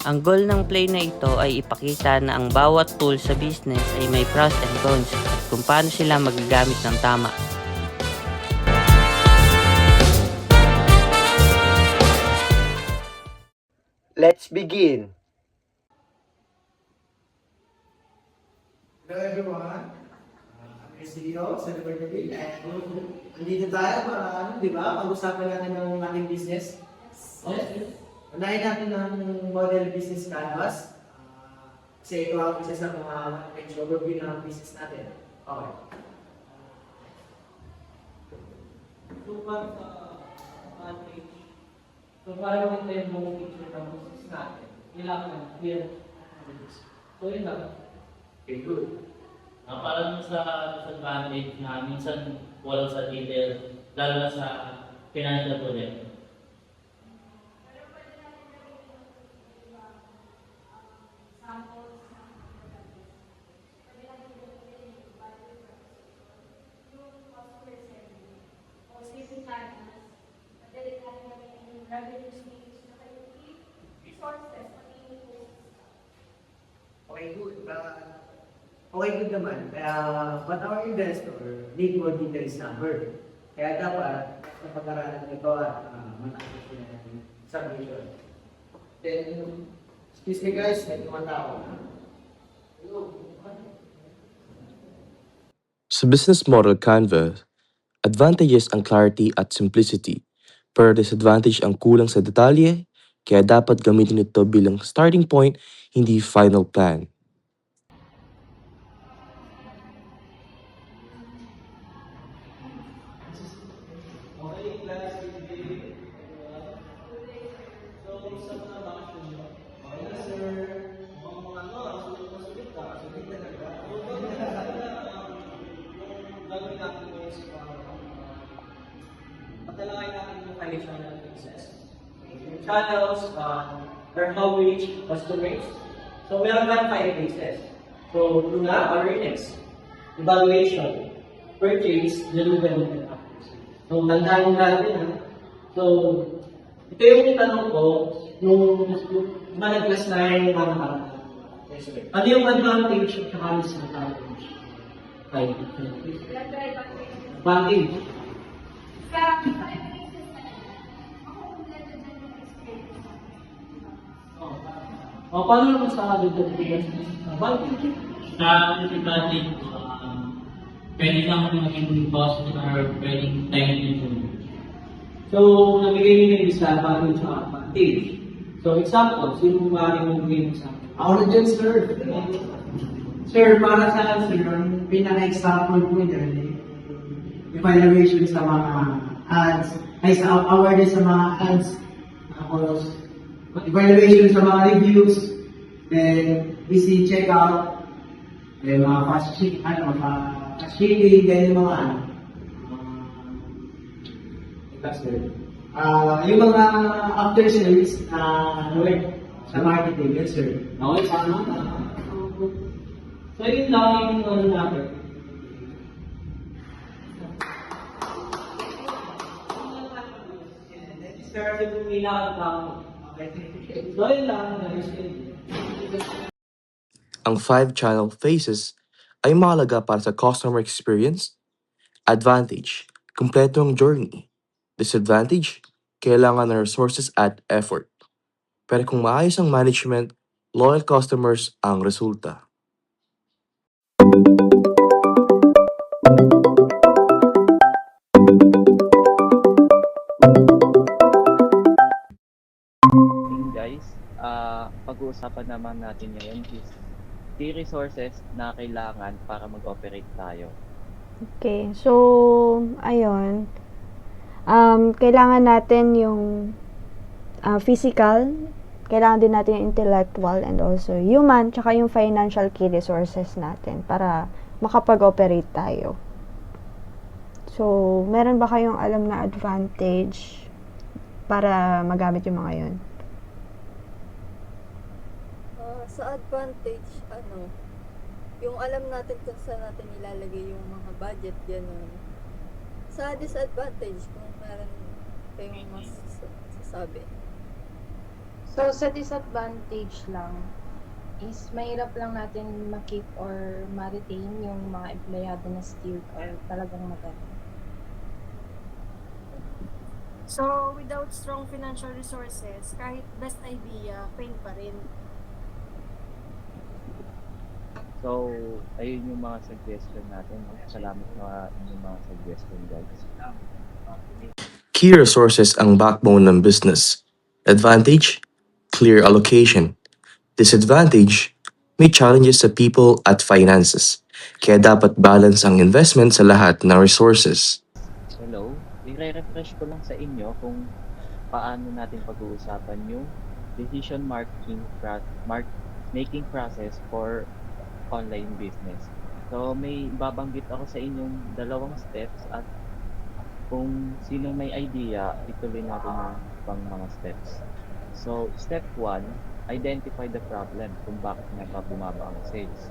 Ang goal ng play na ito ay ipakita na ang bawat tool sa business ay may pros and cons at kung paano sila magagamit ng tama. Let's begin! Hello everyone, I'm CEO sa Liberty and nandito tayo para, di ba, pag-usapan natin ng ating business. Okay. Unahin natin ng model business canvas. Kasi ito ang isa sa mga page overview ng business natin. Okay. So para makita yung buong picture ng business natin, kailangan clear. So yun lang. Okay, good. Parang sa disadvantage na minsan walang sa detail, lalo na sa financial project. Okay, good. Okay, good naman. But our investor need more details number. Kaya dapat sa pag-aralan nito at matapos yung submission. Then, excuse me guys, may tumatao. Sa business model Canva, advantages ang clarity at simplicity, pero disadvantage ang kulang sa detalye, kaya dapat gamitin ito bilang starting point, hindi final plan. Patalangin natin yung financial business. Yung channels, or how we reach customers. So, meron tayong 5 phases. So, una, awareness, evaluation, purchase, delivery, and accuracy. So, tandaan natin ha. So, ito yung tanong ko, nung managlas na yung mga nakaraan. Ano yung advantage at saka disadvantage? Advantage. Paano naman sa dito? Advantage? Sa disadvantage, pwede lang maging cost or pwedeng time consuming. So, nabigay nyo yung disadvantage sa advantage. So, example, sino maaari mong bigay sa akin? Ako na dyan, sir. Sir, para sa sir, ang pinaka-example ko yun, evaluation sa mga ads, ay sa awareness sa mga ads, tapos evaluation sa mga reviews, then easy checkout, then mga fast shipping, then yung mga yung mga after sales work sa marketing, yes sir. Okay, tama. So yun lang yung ano natin. Start yung pumila ang okay. So yun lang. Ang 5 channel phases ay mahalaga para sa customer experience. Advantage, kumpleto ang journey. Disadvantage, kailangan ng resources at effort. Pero kung maayos ang management, loyal customers ang resulta. Guys, pag-uusapan naman natin ngayon is key resources na kailangan para mag-operate tayo. Okay, so, ayun. Kailangan natin yung physical, kailangan din natin yung intellectual and also human, tsaka yung financial key resources natin para makapag-operate tayo. So, meron ba kayong alam na advantage para magamit yung mga yun? Sa advantage, yung alam natin kung saan natin ilalagay yung mga budget, gano'n. Sa disadvantage, kung meron kayong mas sasabi. So, sa disadvantage lang is mahirap lang natin makip or ma-retain yung mga empleyado na skilled or talagang magaling. So, without strong financial resources, kahit best idea, fail pa rin. So, ayun yung mga suggestion natin. No? Salamat sa inyong mga suggestion, guys. Key resources ang backbone ng business. Advantage, clear allocation. Disadvantage, may challenges sa people at finances. Kaya dapat balance ang investment sa lahat ng resources. Hello, i-refresh ko lang sa inyo kung paano natin pag-uusapan yung decision making process for online business. So, may babanggit ako sa inyong dalawang steps at kung sino may idea, ituloy natin yung pang mga steps. So, step 1, identify the problem kung bakit nga ba bumaba ang sales.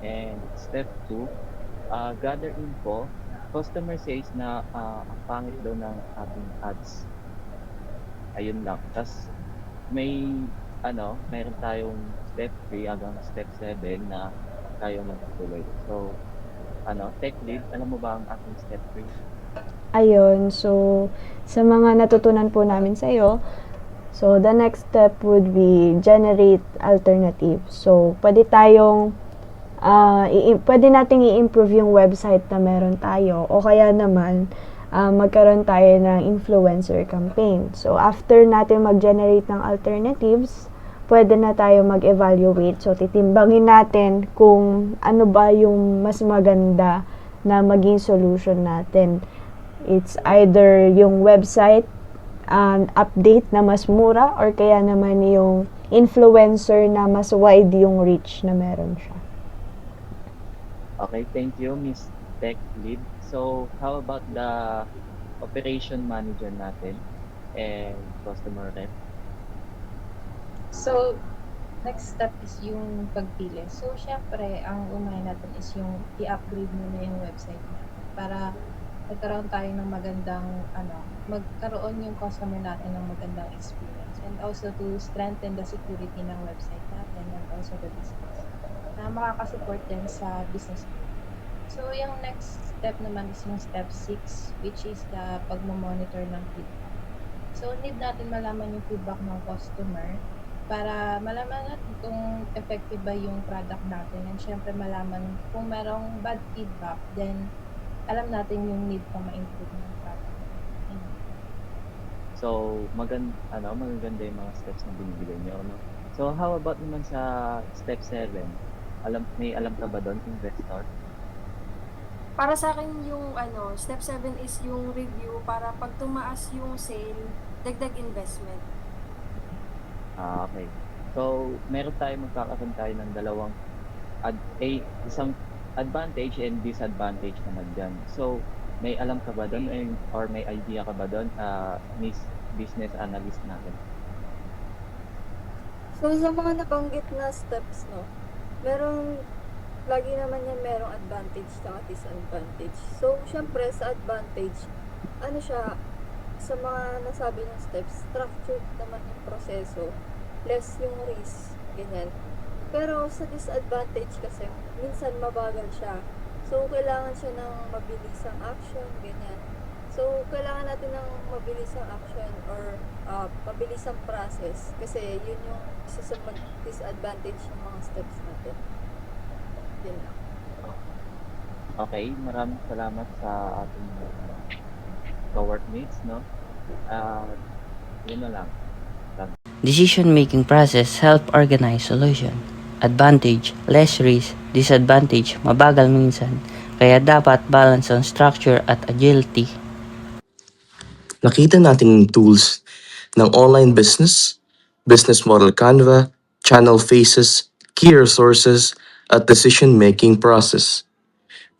And step 2, gather info. Customer says na ang pangit daw ng ating ads. Ayun lang. Tapos meron tayong step 3 hanggang step 7 na tayo magtutuloy. So, tech lead, alam mo ba ang ating step 3? Ayun, so sa mga natutunan po namin sa iyo, so the next step would be generate alternative. So, pwede nating i-improve yung website na meron tayo o kaya naman magkaroon tayo ng influencer campaign. So, after natin mag-generate ng alternatives, pwede na tayo mag-evaluate. So, titimbangin natin kung ano ba yung mas maganda na maging solution natin. It's either yung website update na mas mura or kaya naman yung influencer na mas wide yung reach na meron siya. Okay, thank you, Miss Tech Lead. So, how about the operation manager natin and customer rep? So, next step is yung pagpili. So, syempre, ang unahin natin is yung i-upgrade muna yung website natin para magkaroon tayo ng magkaroon yung customer natin ng magandang experience and also to strengthen the security ng website natin and also the business na makakasupport din sa business. So, yung next step naman is yung step 6 which is the pagmamonitor ng feedback. So, need natin malaman yung feedback ng customer para malaman natin kung effective ba yung product natin and syempre malaman kung merong bad feedback, then alam natin yung need pa ma-improve ng product. So, maganda yung mga steps na binibigay nyo, no? So, how about naman sa step 7? May alam ka ba doon, investor? Para sa akin yung step 7 is yung review para pag tumaas yung sale, dagdag investment. Okay. So, magkakaroon tayo ng dalawang isang advantage and disadvantage naman dyan. So, may alam ka ba doon or may idea ka ba doon, Miss Business Analyst natin? So, sa mga nabanggit na steps, no, lagi naman yan merong advantage at disadvantage. So, syempre, sa advantage, sa mga nasabi ng steps, structured naman yung proseso, less yung risk, ganyan. Pero sa disadvantage kasi, minsan mabagal siya. So, kailangan siya ng mabilisang action, ganyan. So, kailangan natin ng mabilisang action or mabilisang process kasi yun yung isa sa disadvantage ng mga steps natin. Yun lang. Okay, maraming salamat sa ating co-workmates, no? Yun na lang. Decision-making process, help-organize solution. Advantage, less risk. Disadvantage, mabagal minsan. Kaya dapat balance on structure at agility. Nakita natin yung tools ng online business, business model Canva, channel faces, key resources, at decision-making process.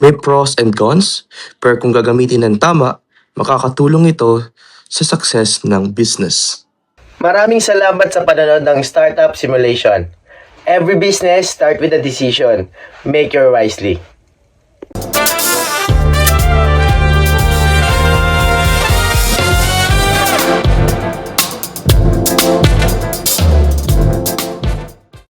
May pros and cons, pero kung gagamitin ng tama, makakatulong ito sa success ng business. Maraming salamat sa panonood ng Startup Simulation. Every business start with a decision. Make your wisely.